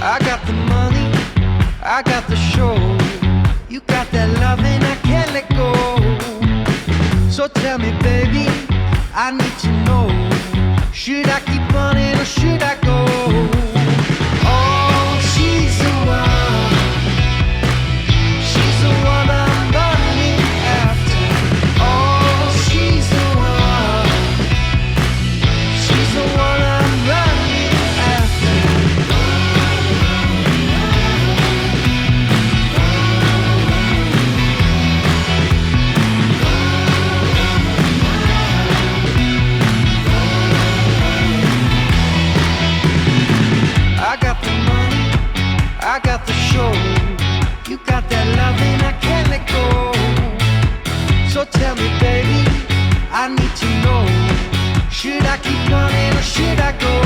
I got the money, I got the show. You got that loving, I can't let go. So tell me, baby, I need to know. Should I keep running or should I go? Oh, she's the one. She's the one I'm running after. Oh, she's the one. She's the one I'm running after. I got the money, I got the show. You got that loving, I can't let go. So tell me, baby, I need to know. Should I keep running or should I go?